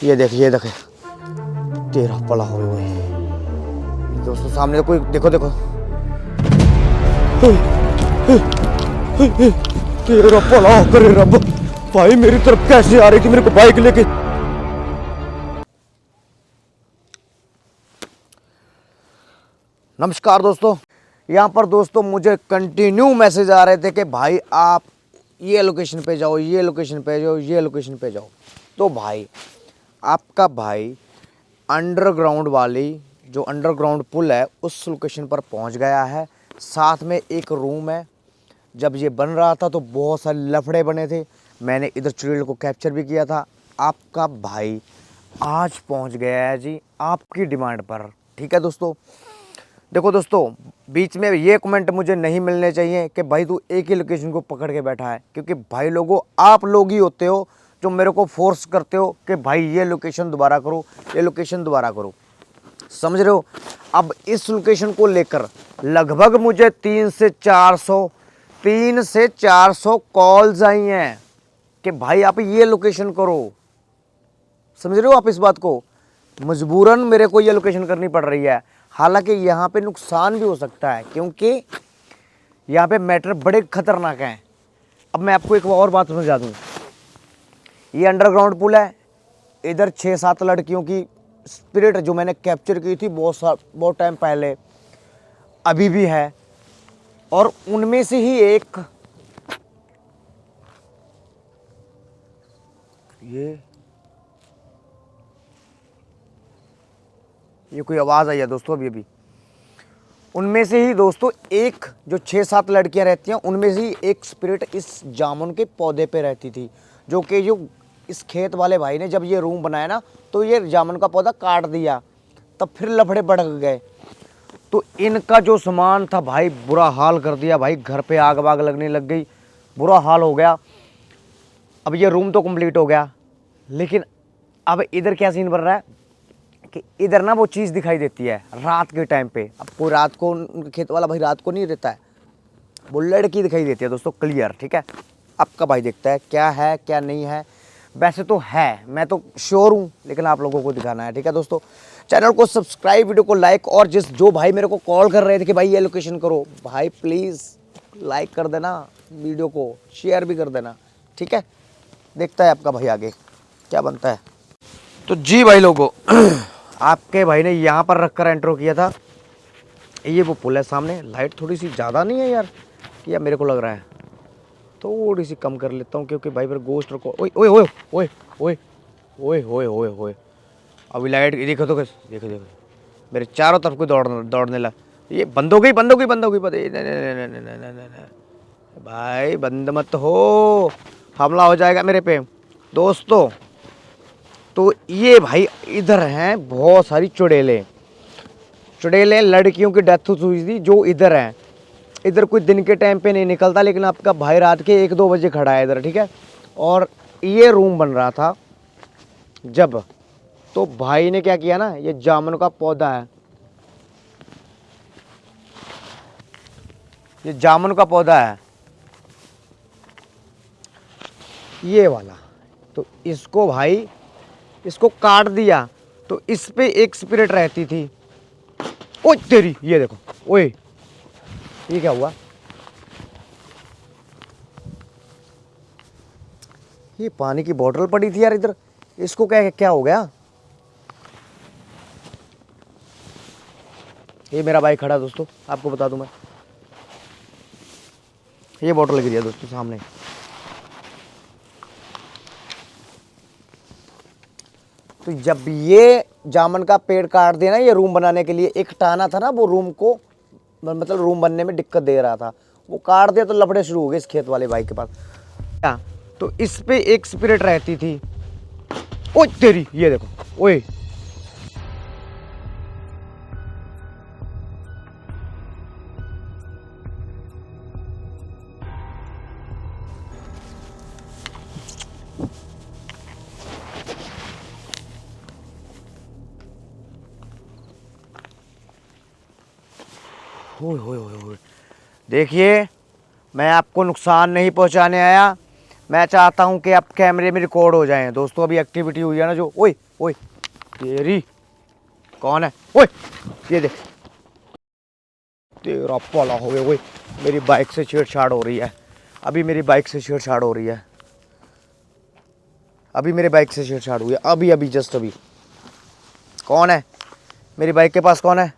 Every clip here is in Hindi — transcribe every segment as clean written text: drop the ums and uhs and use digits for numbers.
ये देखे तेरा पला हो दोस्तों, सामने कोई देखो तेरा पला करे रब। भाई मेरी तरफ कैसे आ रही थी मेरे को बाइक लेके। नमस्कार दोस्तों, यहाँ पर दोस्तों मुझे कंटिन्यू मैसेज आ रहे थे कि भाई आप ये लोकेशन पे जाओ, ये लोकेशन पे जाओ, ये लोकेशन पे जाओ। तो भाई आपका भाई अंडरग्राउंड वाली जो अंडरग्राउंड पुल है उस लोकेशन पर पहुंच गया है। साथ में एक रूम है। जब ये बन रहा था तो बहुत सारे लफड़े बने थे। मैंने इधर चुड़ैल को कैप्चर भी किया था। आपका भाई आज पहुंच गया है जी आपकी डिमांड पर। ठीक है दोस्तों, देखो दोस्तों, बीच में ये कमेंट मुझे नहीं मिलने चाहिए कि भाई तू एक ही लोकेशन को पकड़ के बैठा है, क्योंकि भाई लोगों आप लोग ही होते हो जो मेरे को फोर्स करते हो कि भाई ये लोकेशन दोबारा करो, ये लोकेशन दोबारा करो। समझ रहे हो? अब इस लोकेशन को लेकर लगभग मुझे 300 से 400 कॉल्स आई हैं कि भाई आप ये लोकेशन करो। समझ रहे हो आप इस बात को? मजबूरन मेरे को ये लोकेशन करनी पड़ रही है। हालांकि यहाँ पे नुकसान भी हो सकता है, क्योंकि यहाँ पे मैटर बड़े खतरनाक हैं। अब मैं आपको एक और बात समझा दूँ। ये अंडरग्राउंड पुल है। इधर 6-7 लड़कियों की स्पिरिट जो मैंने कैप्चर की थी बहुत टाइम पहले, अभी भी है। और उनमें से ही एक ये कोई आवाज़ आई है दोस्तों अभी। उनमें से ही दोस्तों एक जो 6-7 लड़कियां रहती हैं, उनमें से ही एक स्पिरिट इस जामुन के पौधे पे रहती थी। जो इस खेत वाले भाई ने जब ये रूम बनाया ना, तो ये जामुन का पौधा काट दिया, तब फिर लफड़े बढ़ गए। तो इनका जो सामान था भाई बुरा हाल कर दिया। भाई घर पे आग वाग लगने लग गई, बुरा हाल हो गया। अब ये रूम तो कंप्लीट हो गया, लेकिन अब इधर क्या सीन बन रहा है कि इधर ना वो चीज़ दिखाई देती है रात के टाइम पे। अब कोई रात को, खेत वाला भाई रात को नहीं रहता है, वो लड़की दिखाई देती है दोस्तों क्लियर। ठीक है, आपका भाई देखता है क्या नहीं है। वैसे तो है, मैं तो श्योर हूँ, लेकिन आप लोगों को दिखाना है। ठीक है दोस्तों, चैनल को सब्सक्राइब, वीडियो को लाइक, और जो भाई मेरे को कॉल कर रहे थे कि भाई ये लोकेशन करो, भाई प्लीज़ लाइक कर देना, वीडियो को शेयर भी कर देना। ठीक है, देखता है आपका भाई आगे क्या बनता है। तो जी भाई लोगों, आपके भाई ने यहाँ पर रख कर एंट्रो किया था। ये वो पुल है सामने। लाइट थोड़ी सी ज़्यादा नहीं है यार, कि यार मेरे को लग रहा है थोड़ी सी कम कर लेता हूँ, क्योंकि भाई फिर गोश्त रखो। ओए ओए ओए ओए ओए ओए ओए ओए ओए, अभी लाइट देखो तो देखो मेरे चारों तरफ को दौड़ने लगा। ये बंद हो गई भाई, बंद मत हो, हमला हो जाएगा मेरे पे दोस्तों। तो ये भाई इधर हैं बहुत सारी चुड़ैलें लड़कियों की डेथ हुई थी जो इधर हैं। इधर कोई दिन के टाइम पे नहीं निकलता, लेकिन आपका भाई रात के 1-2 बजे खड़ा है इधर। ठीक है, और ये रूम बन रहा था जब, तो भाई ने क्या किया ना, ये जामुन का पौधा है, ये जामुन का पौधा है ये वाला। तो इसको भाई इसको काट दिया, तो इस पे एक स्पिरिट रहती थी। ओए तेरी, ये देखो, ओए ये क्या हुआ? ये पानी की बोतल पड़ी थी यार इधर, इसको क्या हो गया? ये मेरा भाई खड़ा दोस्तों, आपको बता दूं मैं, ये बोतल गिरी है दोस्तों सामने। तो जब ये जामुन का पेड़ काट दिया ना, ये रूम बनाने के लिए एक टाना था ना, वो रूम को मतलब रूम बनने में दिक्कत दे रहा था, वो काट दिया तो लफड़े शुरू हो गए इस खेत वाले भाई के पास। तो इस पे एक स्पिरिट रहती थी। ओए तेरी, ये देखो, ओए देखिए, मैं आपको नुकसान नहीं पहुंचाने आया। मैं चाहता हूं कि आप कैमरे में रिकॉर्ड हो जाएं दोस्तों। अभी एक्टिविटी हुई है ना जो, ओए ओए तेरी, कौन है? ओए ये देख, तेरा पला हो गया। ओए मेरी बाइक से छेड़छाड़ हो रही है, अभी मेरी बाइक से छेड़छाड़ हो रही है, अभी मेरे बाइक से छेड़छाड़ हुई है, अभी अभी जस्ट अभी। कौन है मेरी बाइक के पास, कौन है?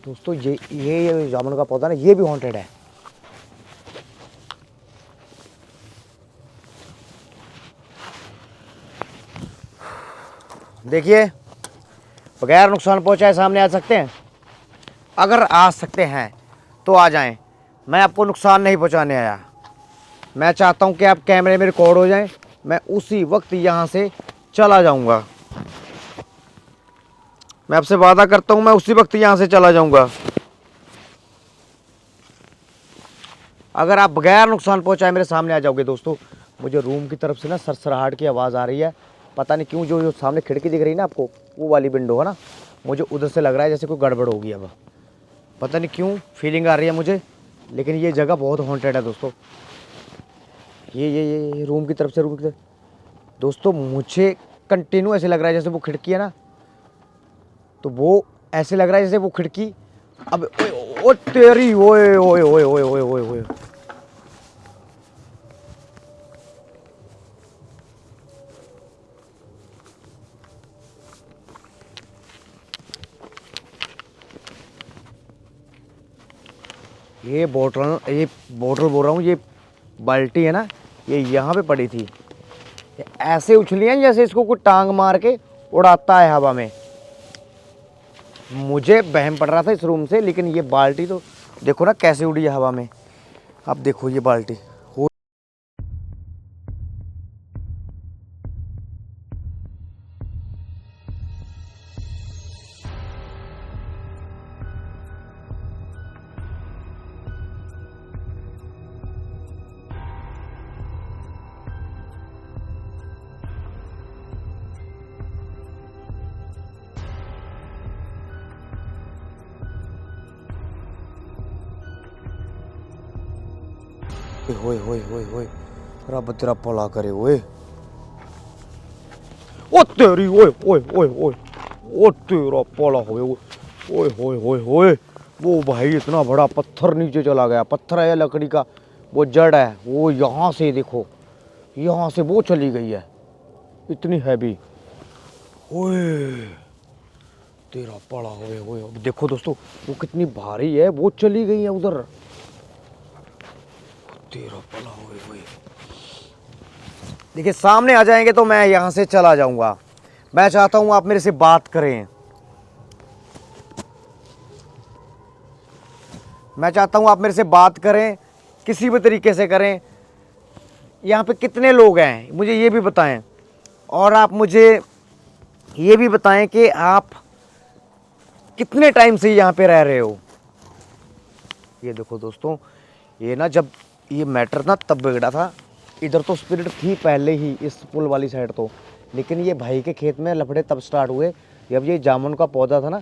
दोस्तों ये जामुन का पौधा ना, ये भी हॉन्टेड है। देखिए, बगैर नुकसान पहुंचाए सामने आ सकते हैं? अगर आ सकते हैं तो आ जाएं। मैं आपको नुकसान नहीं पहुंचाने आया। मैं चाहता हूं कि आप कैमरे में रिकॉर्ड हो जाएं, मैं उसी वक्त यहां से चला जाऊंगा। मैं आपसे वादा करता हूं, मैं उसी वक्त यहां से चला जाऊंगा। अगर आप बगैर नुकसान पहुंचाए मेरे सामने आ जाओगे। दोस्तों, मुझे रूम की तरफ से ना सरसराहट की आवाज़ आ रही है। पता नहीं क्यों, जो सामने खिड़की दिख रही है ना आपको, वो वाली विंडो है ना, मुझे उधर से लग रहा है जैसे कोई गड़बड़ होगी। अब पता नहीं क्यों फीलिंग आ रही है मुझे, लेकिन ये जगह बहुत हॉन्टेड है दोस्तों। ये रूम की तरफ से, रूम की तरफ। दोस्तों, मुझे कंटिन्यू ऐसे लग रहा है जैसे वो खिड़की है ना, तो वो ऐसे लग रहा है जैसे वो खिड़की। अब ओ तेरी, ओए ओए ओए ओए ओए ओए ओए, ये बोतल बोल रहा हूँ, ये बाल्टी है ना, ये यहाँ पे पड़ी थी। ये ऐसे उछली है जैसे इसको कोई टांग मार के उड़ाता है हवा में। मुझे वहम पड़ रहा था इस रूम से, लेकिन ये बाल्टी तो देखो ना कैसे उड़ी है हवा में। अब देखो ये बाल्टी हो। होए होए होए होए, रब तेरा भला करे। ओए ओ तेरी, ओए ओए ओए ओए, ओ तेरा भला होए। ओए होए होए होए, वो भाई इतना बड़ा पत्थर नीचे चला गया। पत्थर है या लकड़ी का वो जड़ है, वो यहाँ से देखो, यहाँ से वो चली गई है, इतनी हैवी। ओए तेरा पड़ा होए होए। अब देखो दोस्तों, वो कितनी भारी है, वो चली गई है उधर। तेरा पड़ा होए होए। देखिए, सामने आ जाएंगे तो मैं यहाँ से चला जाऊंगा। मैं चाहता हूँ आप मेरे से बात करें। मैं चाहता हूँ आप मेरे से बात करें, किसी भी तरीके से करें। यहाँ पे कितने लोग हैं मुझे ये भी बताएं, और आप मुझे ये भी बताएं कि आप कितने टाइम से यहाँ पे रह रहे हो। ये देखो दोस्तों, ये ना जब ये मैटर ना तब बिगड़ा था। इधर तो स्पिरिट थी पहले ही, इस पुल वाली साइड तो, लेकिन ये भाई के खेत में लफड़े तब स्टार्ट हुए जब ये जामुन का पौधा था ना,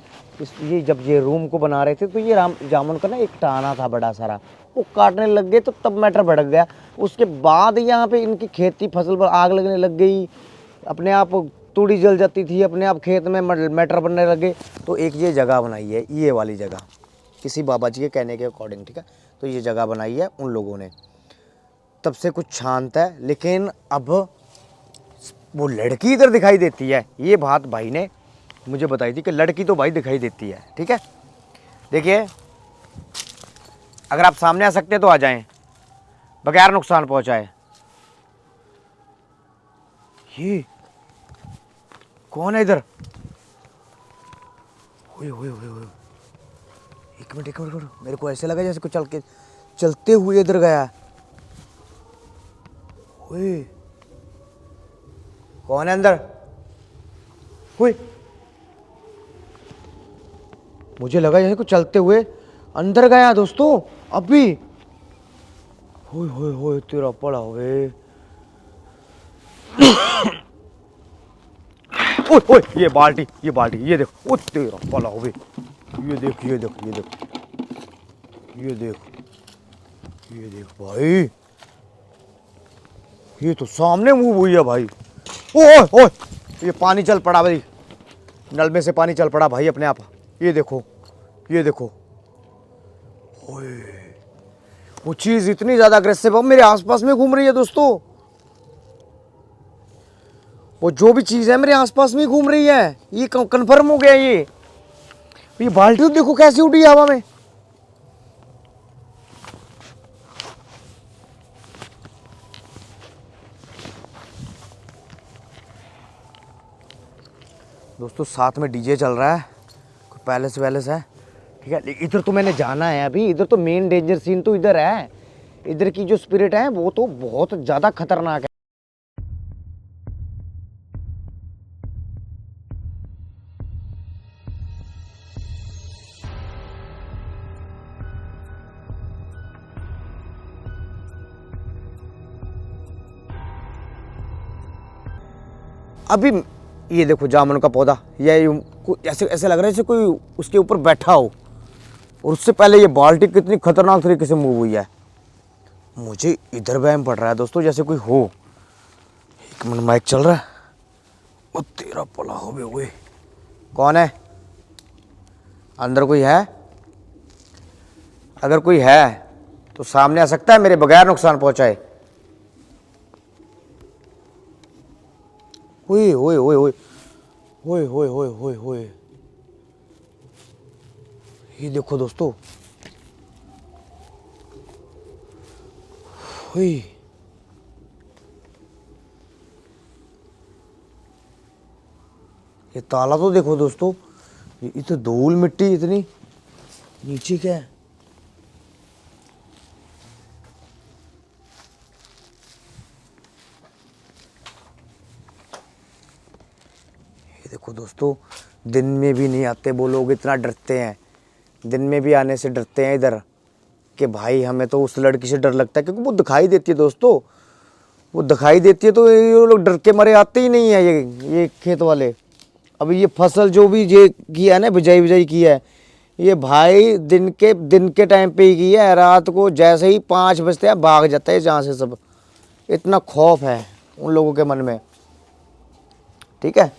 ये जब ये रूम को बना रहे थे तो ये जामुन का ना एक टाना था बड़ा सारा, वो काटने लग गए तो तब मैटर भड़क गया। उसके बाद यहाँ पे इनकी खेती फसल पर आग लगने लग गई, अपने आप तूड़ी जल जाती थी, अपने आप खेत में मैटर बनने लगे। तो एक ये जगह बनाई है, ये वाली जगह, किसी बाबा जी के कहने के अकॉर्डिंग, ठीक है। तो ये जगह बनाई है उन लोगों ने, तब से कुछ शांत है। लेकिन अब वो लड़की इधर दिखाई देती है, ये बात भाई ने मुझे बताई थी कि लड़की तो भाई दिखाई देती है, ठीक है। देखिए, अगर आप सामने आ सकते हैं तो आ जाएं, बगैर नुकसान पहुंचाए। ये कौन है इधर? ओए ओए ओए ओए, एक मिनट, मेरे को ऐसे लगा जैसे कुछ चलते हुए इधर गया। ओए कौन है अंदर? ओए मुझे लगा जैसे कुछ चलते हुए अंदर गया दोस्तों अभी। होए होए होए, तेरा पड़ा होए। ओए ओए, ये बाल्टी, ये देख, ओ तेरा पला होए। ये देख ये देख ये देख ये देख ये देख भाई, ये तो सामने मूव हुई है भाई। ओए ओए, ये पानी चल पड़ा भाई, नल में से पानी चल पड़ा भाई अपने आप। ये देखो, ये देखो, ओए वो चीज इतनी ज्यादा अग्रेसिव है, मेरे आसपास में घूम रही है दोस्तों। वो जो भी चीज है मेरे आसपास में घूम रही है, ये कंफर्म हो गया। ये बाल्टी देखो कैसी उड़ी है हवा में। दोस्तों साथ में डीजे चल रहा है, कोई पैलेस वैलेस है, ठीक है। इधर तो मैंने जाना है अभी, इधर तो मेन डेंजर सीन तो इधर है। इधर की जो स्पिरिट है वो तो बहुत ज्यादा खतरनाक है। अभी ये देखो जामुन का पौधा, ये ऐसे ऐसे लग रहा है जैसे कोई उसके ऊपर बैठा हो। और उससे पहले ये बाल्टी कितनी खतरनाक तरीके से मूव हुई है। मुझे इधर वहम पड़ रहा है दोस्तों जैसे कोई हो। एक मिनट, माइक चल रहा है। ओ तेरा पला हो बे हुए, कौन है अंदर? कोई है? अगर कोई है तो सामने आ सकता है मेरे बगैर नुकसान पहुंचाए। ओए ओए ओए ओए ओए ओए ओए ओए ओए, ये देखो दोस्तों, ओए ये ताला तो देखो दोस्तों, ये तो धूल मिट्टी इतनी, नीचे क्या है? ये देखो दोस्तों, दिन में भी नहीं आते वो लोग, इतना डरते हैं। दिन में भी आने से डरते हैं इधर कि भाई हमें तो उस लड़की से डर लगता है, क्योंकि वो दिखाई देती है दोस्तों। वो दिखाई देती है तो ये लोग डर के मारे आते ही नहीं है। ये खेत वाले अभी ये फसल जो भी ये किया है ना, बिजाई बिजाई की है, ये भाई दिन के टाइम पे ही की है। रात को जैसे ही 5 बजते हैं भाग जाता है जहाँ से सब। इतना खौफ है उन लोगों के मन में, ठीक है।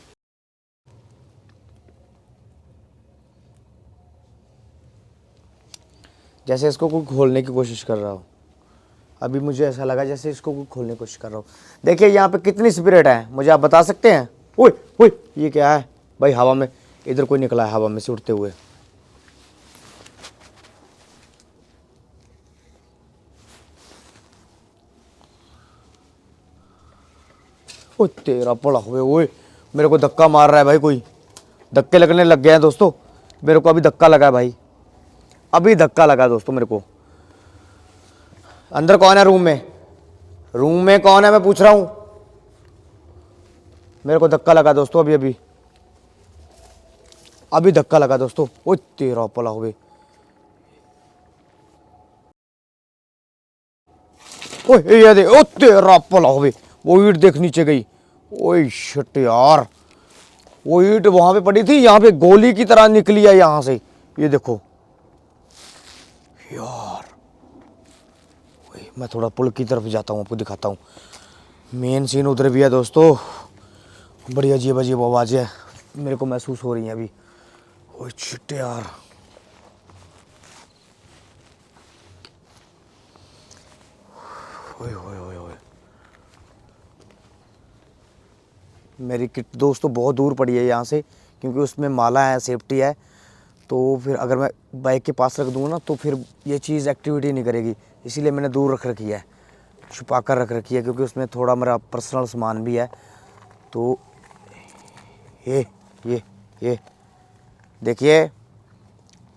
जैसे इसको कोई खोलने की कोशिश कर रहा हो। अभी मुझे ऐसा लगा जैसे इसको कोई खोलने की कोशिश कर रहा हो। देखिए यहाँ पे कितनी स्पिरिट है, मुझे आप बता सकते हैं? ओए ओए, ये क्या है भाई? हवा में इधर कोई निकला है, हवा में से उड़ते हुए। ओ तेरा पड़ा हुए, ओए मेरे को धक्का मार रहा है भाई, कोई धक्के लगने लग गए हैं दोस्तों। मेरे को अभी धक्का लगा है भाई, अभी धक्का लगा दोस्तों मेरे को। अंदर कौन है रूम में? रूम में कौन है मैं पूछ रहा हूं। मेरे को धक्का लगा दोस्तों, अभी अभी अभी धक्का लगा दोस्तों। ओ तेरा पला हुए, ओए ये दे, ओ तेरा पला हुए, वो ईंट देख नीचे गई। ओए शिट यार, वो ईंट वहां पे पड़ी थी, यहाँ पे गोली की तरह निकली है यहां से। ये देखो यार, मैं थोड़ा पुल की तरफ जाता हूँ, आपको दिखाता हूँ। मेन सीन उधर भी है दोस्तों। बड़ी अजीब अजीब आवाज़ें मेरे को महसूस हो रही हैं अभी। ओए शिट यार, ओए ओए ओए ओए, मेरी किट दोस्तों बहुत दूर पड़ी है यहाँ से, क्योंकि उसमें माला है, सेफ्टी है। तो फिर अगर मैं बाइक के पास रख दूँगा ना तो फिर ये चीज़ एक्टिविटी नहीं करेगी, इसीलिए मैंने दूर रख रखी है, छुपा कर रख रखी है, क्योंकि उसमें थोड़ा मेरा पर्सनल सामान भी है। तो ये देखिए,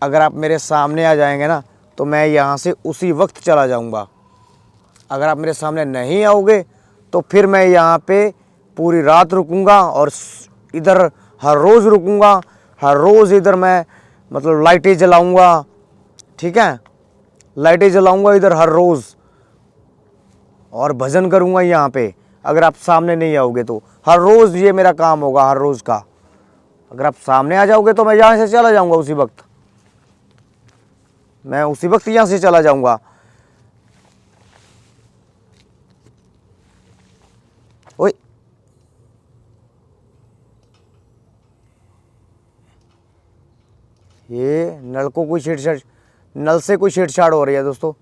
अगर आप मेरे सामने आ जाएंगे ना तो मैं यहाँ से उसी वक्त चला जाऊँगा। अगर आप मेरे सामने नहीं आओगे तो फिर मैं यहाँ पे पूरी रात रुकूँगा, और इधर हर रोज़ रुकूँगा। हर रोज़ इधर मैं मतलब लाइटें जलाऊँगा, ठीक है, लाइटें जलाऊँगा इधर हर रोज़, और भजन करूँगा यहाँ पे। अगर आप सामने नहीं आओगे तो हर रोज़ ये मेरा काम होगा, हर रोज़ का। अगर आप सामने आ जाओगे तो मैं यहाँ से चला जाऊँगा उसी वक्त, मैं उसी वक्त यहाँ से चला जाऊँगा। ओए ये नल को कोई छेड़छाड़, नल से कोई छेड़छाड़ हो रही है दोस्तों।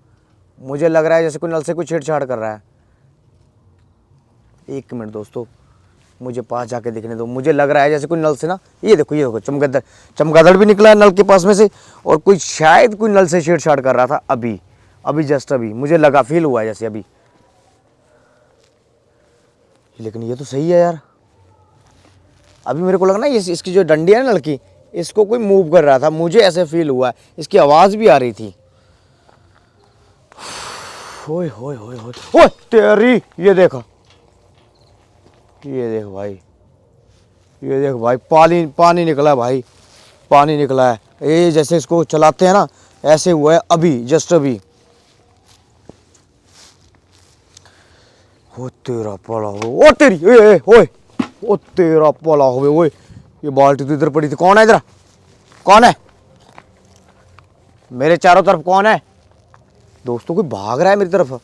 मुझे लग रहा है जैसे कोई नल से कोई छेड़छाड़ कर रहा है। एक मिनट दोस्तों, मुझे पास जाके देखने दो। मुझे लग रहा है जैसे कोई नल से ना, ये देखो चमगादड़, चमगादड़ भी निकला है नल के पास में से, और कोई शायद कोई नल से छेड़छाड़ कर रहा था अभी अभी जस्ट अभी मुझे लगा, फील हुआ है जैसे अभी। लेकिन ये तो सही है यार। अभी मेरे को लगा ना ये इसकी जो डंडी है ना नल की, इसको कोई मूव कर रहा था, मुझे ऐसे फील हुआ है। इसकी आवाज़ भी आ रही थी। ओए होए होए होए ओए तेरी, ये देखो, ये देख भाई, ये देख भाई, पानी पानी निकला भाई, पानी निकला है। ये जैसे इसको चलाते हैं ना, ऐसे हुआ है अभी जस्ट अभी। ओ तेरा पला हो, ओ तेरी, ए ओए, ओ तेरा पला हो ओए। ये बाल्टी तो इधर पड़ी थी। कौन है इधर, कौन है मेरे चारों तरफ, कौन है दोस्तों? कोई भाग रहा है मेरी तरफ।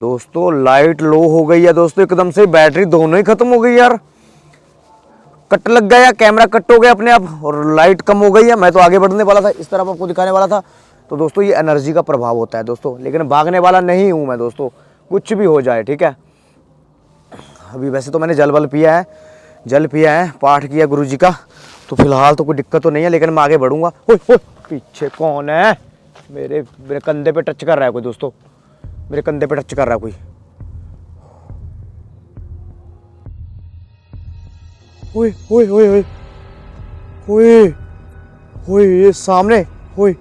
दोस्तों लाइट लो हो गई है दोस्तों, एकदम से बैटरी दोनों ही खत्म हो गई यार। कट लग गया, कैमरा कट हो गया अपने आप, और लाइट कम हो गई है। मैं तो आगे बढ़ने वाला था, इस तरफ आपको दिखाने वाला था। तो दोस्तों ये एनर्जी का प्रभाव होता है दोस्तों, लेकिन भागने वाला नहीं हूं मैं दोस्तों, कुछ भी हो जाए, ठीक है। अभी वैसे तो मैंने जल वल पिया है, जल पिया है, पाठ किया गुरु जी का, तो फिलहाल तो कोई दिक्कत तो नहीं है, लेकिन मैं आगे बढ़ूंगा। पीछे कौन है? मेरे मेरे कंधे पे टच कर रहा है कोई दोस्तों, मेरे कंधे पे टच कर रहा है कोई। ओए ओए ओए ओए ओए ओए, ये सामने, ओए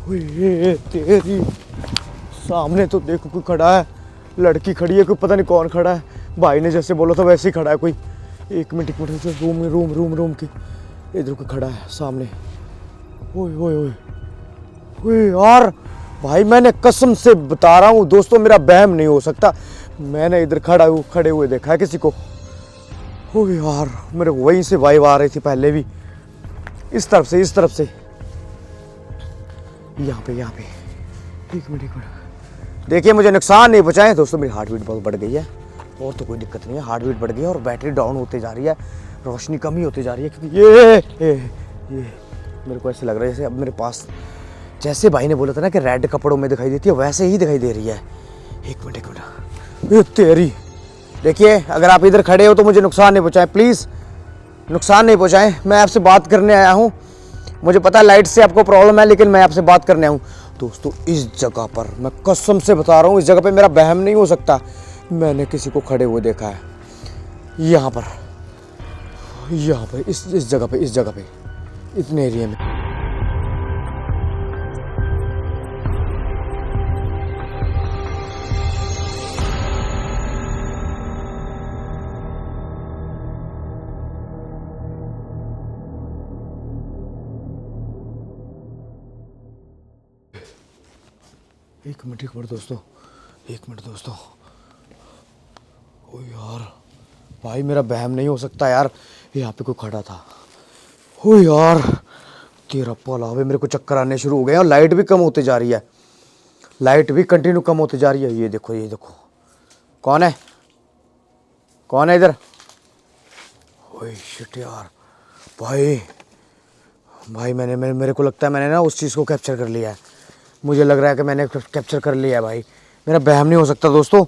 ओए, ये तेरी सामने तो देखो कोई खड़ा है, लड़की खड़ी है, कोई पता नहीं कौन खड़ा है। भाई ने जैसे बोला था वैसे ही खड़ा है कोई। एक minute room room room room की इधर कोई खड़ा है सामने। ओए ओए ओए ओए यार, भाई मैंने कसम से बता रहा हूँ दोस्तों, मेरा बहम नहीं हो सकता, मैंने इधर खड़े हुए देखा है किसी को। ओह यार, मेरे को वहीं से वाइब आ रही थी पहले भी, इस तरफ से, इस तरफ से, यहाँ पे। एक मिनट देखिए, मुझे नुकसान नहीं पहुँचाए दोस्तों। मेरी हार्ट बीट बहुत बढ़ गई है, और तो कोई दिक्कत नहीं है। हार्ट बीट बढ़ गई है और बैटरी डाउन होते जा रही है, रोशनी कम ही होती जा रही है, क्योंकि ये मेरे को ऐसे लग रहा है जैसे अब मेरे पास, जैसे भाई ने बोला था ना कि रेड कपड़ों में दिखाई देती है, वैसे ही दिखाई दे रही है। एक मिनट ये तेरी, देखिए अगर आप इधर खड़े हो तो मुझे नुकसान नहीं पहुँचाएं प्लीज़, नुकसान नहीं पहुँचाएं। मैं आपसे बात करने आया हूँ, मुझे पता है लाइट से आपको प्रॉब्लम है, लेकिन मैं आपसे बात करने आया हूँ दोस्तों। इस जगह पर मैं कसम से बता रहा हूँ, इस जगह पे मेरा बहम नहीं हो सकता, मैंने किसी को खड़े हुए देखा है यहाँ पर, इस जगह पे इतने एरिया में। एक मिनट दोस्तों, ओ यार भाई, मेरा बहम नहीं हो सकता यार, यहाँ पे कोई खड़ा था। ओ यार तेरा पला हुए, मेरे को चक्कर आने शुरू हो गए, और लाइट भी कम होती जा रही है, लाइट भी कंटिन्यू कम होती जा रही है। ये देखो कौन है इधर? ओए शिट यार, भाई मेरे को लगता है मैंने ना उस चीज़ को कैप्चर कर लिया है, मुझे लग रहा है कि मैंने कैप्चर कर लिया है भाई। मेरा बहम नहीं हो सकता दोस्तों,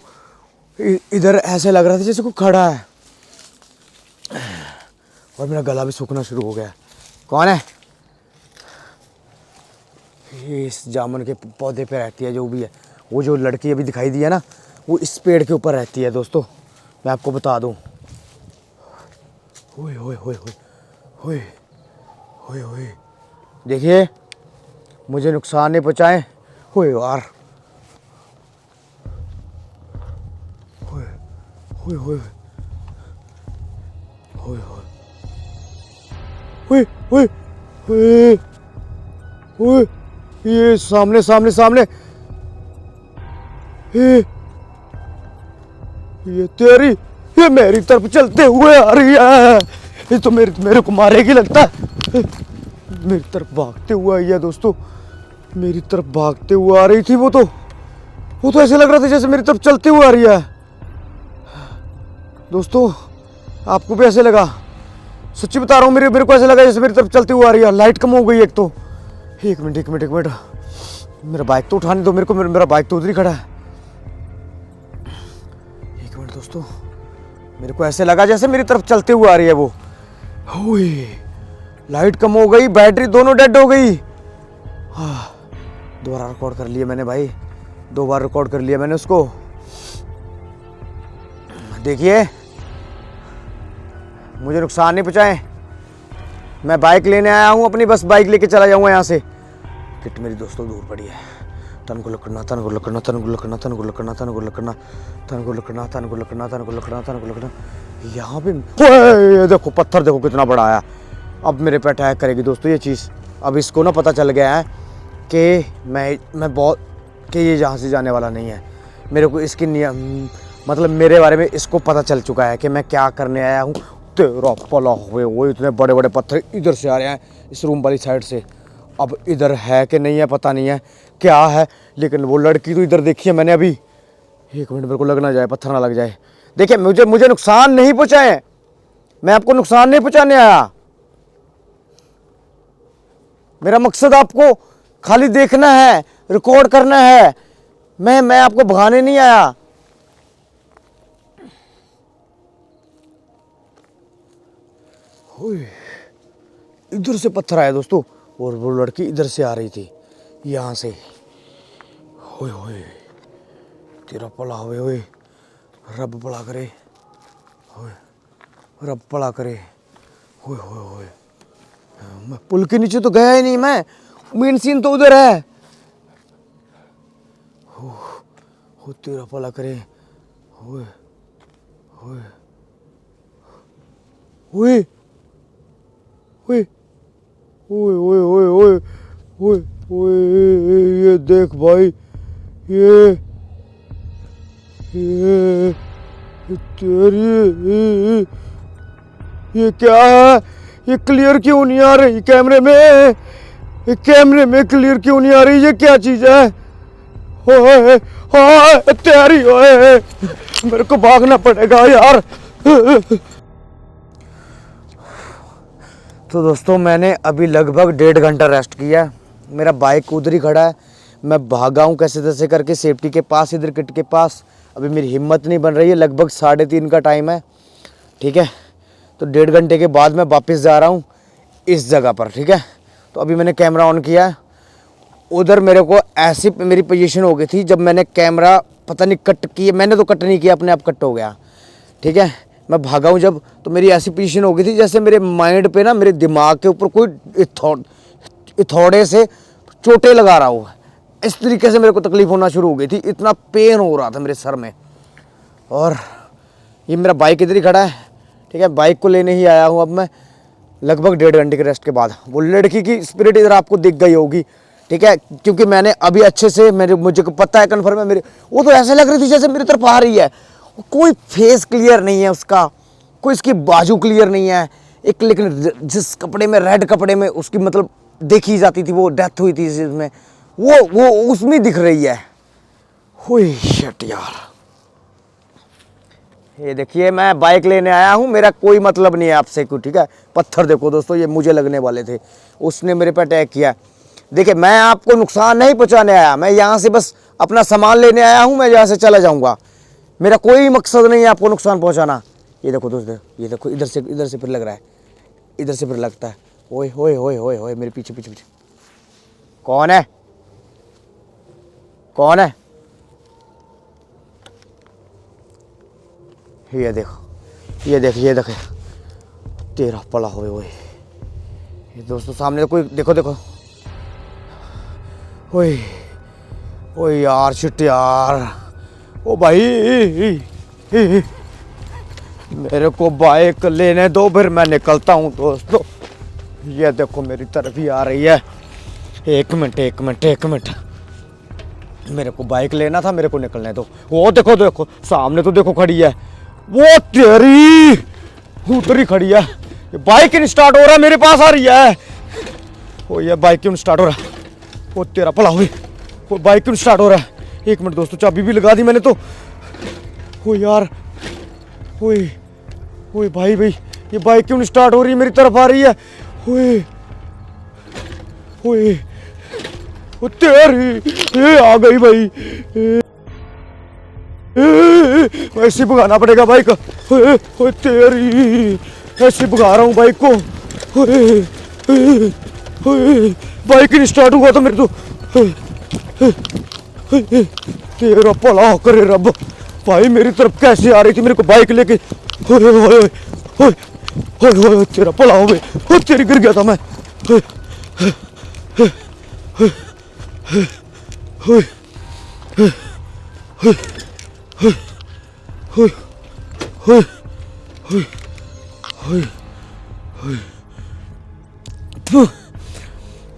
इधर ऐसे लग रहा था जैसे कोई खड़ा है, और मेरा गला भी सूखना शुरू हो गया। कौन है? ये इस जामुन के पौधे पे रहती है, जो भी है, वो जो लड़की अभी दिखाई दी है ना, वो इस पेड़ के ऊपर रहती है दोस्तों, मैं आपको बता दूं। ओए ओए ओए ओए ओए ओए, देखिए मुझे नुकसान नहीं पहुँचाएं। ओए यार, ओए ओए ओए ओए ओए ओए ओए ओए, ये सामने, ये तेरी, ये मेरी तरफ चलते हुए आ रही है, ये तो मेरे को मारेगी लगता है, मेरी तरफ भागते हुए आई है दोस्तों, मेरी तरफ भागते हुए आ रही थी। वो तो ऐसे लग रहा था जैसे मेरी तरफ चलते हुए आ रही है। दोस्तों आपको भी ऐसे लगा? सच्ची बता रहा हूँ, मेरे को ऐसे लगा जैसे मेरी तरफ चलती हुई आ रही है। लाइट कम हो गई एक तो। एक मिनट, मेरा बाइक तो उठाने दो मेरे को, मेरा बाइक तो उधर ही खड़ा है। एक मिनट दोस्तों, मेरे को ऐसे लगा जैसे मेरी तरफ चलते हुए आ रही है वो। लाइट कम हो गई, बैटरी दोनों डेड हो गई। दोबारा रिकॉर्ड कर लिया मैंने भाई, 2 बार रिकॉर्ड कर लिया मैंने उसको। देखिए मुझे नुकसान नहीं पहुंचाए, मैं बाइक लेने आया हूं अपनी, बस बाइक लेके चला जाऊंगा यहाँ से। किट मेरी दोस्तों दूर पड़ी है। तन को लकड़ना, यहाँ पे देखो पत्थर देखो कितना बड़ा आया। अब मेरे पे अटैक करेगी दोस्तों ये चीज़। अब इसको ना पता चल गया है कि मैं बहुत कि ये जहाँ से जाने वाला नहीं है। मेरे को इसकी मतलब मेरे बारे में इसको पता चल चुका है कि मैं क्या करने आया हूँ। तेरा पला हुए वो इतने बड़े बड़े पत्थर इधर से आ रहे हैं, इस रूम वाली साइड से। अब इधर है कि नहीं है पता नहीं है क्या है, लेकिन वो लड़की तो इधर देखी है मैंने अभी। एक मिनट, मेरे को लग ना जाए, पत्थर ना लग जाए। देखिए मुझे नुकसान नहीं पहुँचाए, मैं आपको नुकसान नहीं पहुँचाने आया। मेरा मकसद आपको खाली देखना है, रिकॉर्ड करना है। मैं आपको भगाने नहीं आया। इधर से पत्थर आया दोस्तों, और वो लड़की इधर से आ रही थी, यहाँ से। होए तेरा पला होए, रब पला करे, होए रब पला करे। होए मैं पुल के नीचे तो गया ही नहीं, मैं मेन सीन तो उधर है। हो तेरा भला करे। होए होए ओए ओए ओए ओए ओए ओए ओए ओए, ये देख भाई, ये तेरी, ये क्या है? ये क्लियर क्यों नहीं आ रही कैमरे में? ये कैमरे में क्लियर क्यों नहीं आ रही? ये क्या चीज है? ओए ओए तेरी, ओए मेरे को भागना पड़ेगा यार। तो दोस्तों मैंने अभी लगभग 1.5 घंटा रेस्ट किया। मेरा बाइक उधर ही खड़ा है, मैं भागा हूँ कैसे तैसे करके सेफ्टी के पास, इधर किट के पास। अभी मेरी हिम्मत नहीं बन रही है, लगभग 3:30 का टाइम है, ठीक है। तो 1.5 घंटे के बाद मैं वापस जा रहा हूँ इस जगह पर, ठीक है। तो अभी मैंने कैमरा ऑन किया है। उधर मेरे को ऐसी मेरी पोजीशन हो गई थी जब मैंने कैमरा पता नहीं कट किया, मैंने तो कट नहीं किया, अपने आप कट हो गया, ठीक है। मैं भागा हूँ जब, तो मेरी ऐसी पोजीशन हो गई थी जैसे मेरे माइंड पे ना, मेरे दिमाग के ऊपर कोई थोड़े से चोटें लगा रहा हो। इस तरीके से मेरे को तकलीफ होना शुरू हो गई थी, इतना पेन हो रहा था मेरे सर में। और ये मेरा बाइक इधर ही खड़ा है, ठीक है। बाइक को लेने ही आया हूँ अब मैं, लगभग 1.5 घंटे के रेस्ट के बाद। वो लड़की की स्पिरिट इधर आपको दिख गई होगी, ठीक है, क्योंकि मैंने अभी अच्छे से मुझे पता है, कन्फर्म है मेरे। वो तो ऐसे लग रही थी जैसे मेरी तरफ आ रही है। कोई फेस क्लियर नहीं है उसका, कोई इसकी बाजू क्लियर नहीं है एक, लेकिन जिस कपड़े में, रेड कपड़े में उसकी मतलब देखी जाती थी, वो डेथ हुई थी इसमें, वो उसमें दिख रही है। हुई शिट यार। ये देखिए मैं बाइक लेने आया हूँ, मेरा कोई मतलब नहीं है आपसे कोई, ठीक है। पत्थर देखो दोस्तों, ये मुझे लगने वाले थे, उसने मेरे पे अटैक किया। देखिए मैं आपको नुकसान नहीं पहुँचाने आया, मैं यहाँ से बस अपना सामान लेने आया हूँ, मैं यहाँ से चला जाऊँगा। मेरा कोई मकसद नहीं है आपको नुकसान पहुँचाना। ये देखो दोस्तों, ये देखो इधर से फिर लग रहा है, इधर से फिर लगता है। ओए होए होए होए होए, मेरे पीछे पीछे पीछे कौन है? कौन है? ये देखो, ये देख तेरा पला होए ओए। ये दोस्तों सामने कोई, देखो देखो, ओए ओए यार, शिट यार। ओ भाई मेरे को बाइक लेने दो, फिर मैं निकलता हूँ दोस्तों। ये देखो मेरी तरफ ही आ रही है। एक मिनट, मेरे को बाइक लेना था, मेरे को निकलने दो। वो देखो सामने तो देखो खड़ी है, वो तेरी उधर ही खड़ी है। बाइक नहीं स्टार्ट हो रहा, मेरे पास आ रही है। ओ यार बाइक क्यों स्टार्ट हो रहा है? ओ तेरा भला हुए, वो बाइक क्यों स्टार्ट हो रहा है? एक मिनट दोस्तों, चाबी भी लगा दी मैंने तो। ओ यार, ओए ओए भाई ये बाइक क्यों नहीं स्टार्ट हो रही है? मेरी तरफ आ रही है। ओए ओए ओ तेरी, ये आ गई भाई। ऐसे भगाना पड़ेगा बाइक। ओए तेरी, ऐसे भगा रहा हूँ बाइक को। बाइक नहीं स्टार्ट हुआ था मेरे तो। तेरा भला करे रब, भाई मेरी तरफ कैसे आ रही थी मेरे को बाइक लेके? तेरा भला हो गए, तेरी गिर गया था मैं।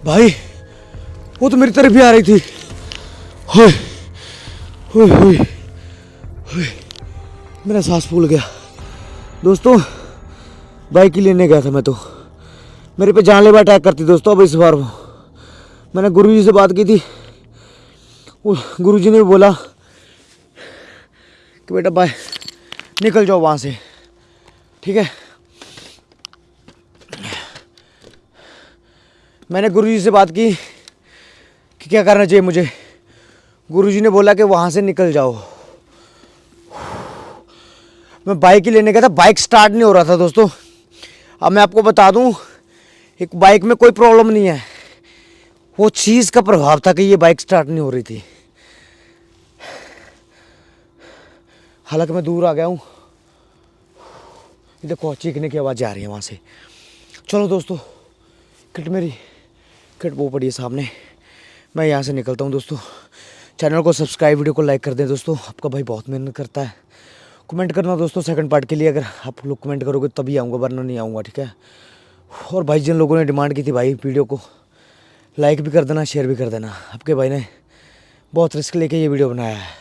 भाई वो तो मेरी तरफ ही आ रही थी। होय होय होय होय, मेरा सांस फूल गया दोस्तों। बाइक ही लेने गया था मैं तो, मेरे पे जानलेवा अटैक करती दोस्तों। अब इस बार वो मैंने गुरुजी से बात की थी, गुरुजी ने भी बोला कि बेटा भाई निकल जाओ वहाँ से, ठीक है। मैंने गुरुजी से बात की कि क्या करना चाहिए मुझे। गुरुजी ने बोला कि वहाँ से निकल जाओ। मैं बाइक ही लेने गया था, बाइक स्टार्ट नहीं हो रहा था दोस्तों। अब मैं आपको बता दूं, एक बाइक में कोई प्रॉब्लम नहीं है, वो चीज़ का प्रभाव था कि ये बाइक स्टार्ट नहीं हो रही थी। हालांकि मैं दूर आ गया हूँ, देखो चीखने की आवाज़ आ रही है वहाँ से। चलो दोस्तों, किट वो पड़ी है सामने, मैं यहाँ से निकलता हूँ दोस्तों। चैनल को सब्सक्राइब, वीडियो को लाइक कर दें दोस्तों। आपका भाई बहुत मेहनत करता है। कमेंट करना दोस्तों सेकंड पार्ट के लिए, अगर आप लोग कमेंट करोगे तभी आऊँगा, वरना नहीं आऊँगा, ठीक है। और भाई जिन लोगों ने डिमांड की थी भाई वीडियो को लाइक भी कर देना, शेयर भी कर देना। आपके भाई ने बहुत रिस्क लेके ये वीडियो बनाया है।